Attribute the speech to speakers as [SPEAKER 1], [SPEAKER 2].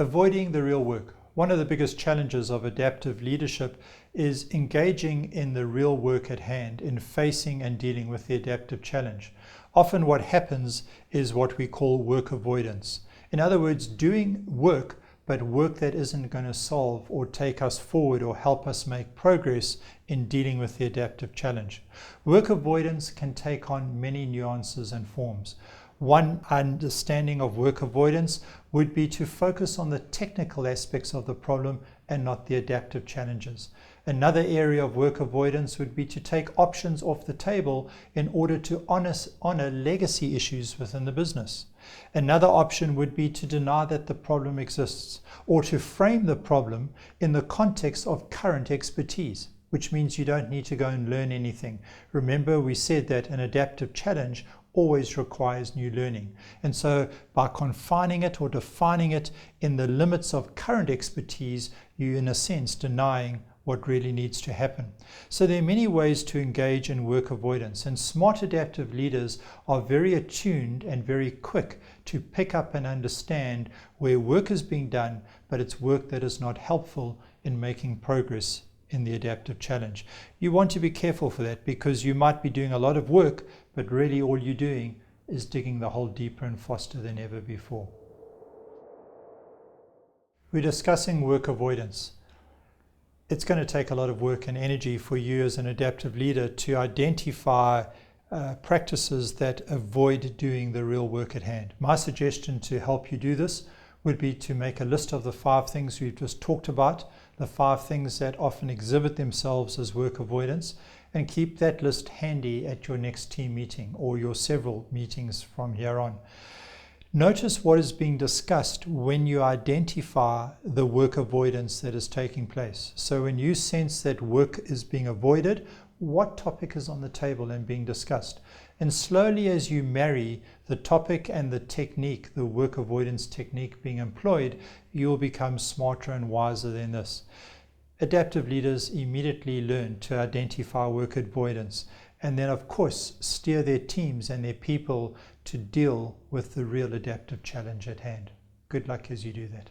[SPEAKER 1] Avoiding the real work. One of the biggest challenges of adaptive leadership is engaging in the real work at hand, in facing and dealing with the adaptive challenge. Often what happens is what we call work avoidance. In other words, doing work, but work that isn't going to solve or take us forward or help us make progress in dealing with the adaptive challenge. Work avoidance can take on many nuances and forms. One understanding of work avoidance would be to focus on the technical aspects of the problem and not the adaptive challenges. Another area of work avoidance would be to take options off the table in order to honor legacy issues within the business. Another option would be to deny that the problem exists, or to frame the problem in the context of current expertise, which means you don't need to go and learn anything. Remember, we said that an adaptive challenge always requires new learning. And so by confining it or defining it in the limits of current expertise, you in a sense denying what really needs to happen. So there are many ways to engage in work avoidance, and smart adaptive leaders are very attuned and very quick to pick up and understand where work is being done, but it's work that is not helpful in making progress in the adaptive challenge. You want to be careful for that, because you might be doing a lot of work, but really all you're doing is digging the hole deeper and faster than ever before. We're discussing work avoidance. It's going to take a lot of work and energy for you as an adaptive leader to identify practices that avoid doing the real work at hand. My suggestion to help you do this would be to make a list of the 5 things we've just talked about, the 5 things that often exhibit themselves as work avoidance, and keep that list handy at your next team meeting or your several meetings from here on. Notice what is being discussed when you identify the work avoidance that is taking place. So when you sense that work is being avoided, what topic is on the table and being discussed? And slowly, as you marry the topic and the technique, the work avoidance technique being employed, you'll become smarter and wiser than this. Adaptive leaders immediately learn to identify work avoidance, and then of course steer their teams and their people to deal with the real adaptive challenge at hand. Good luck as you do that.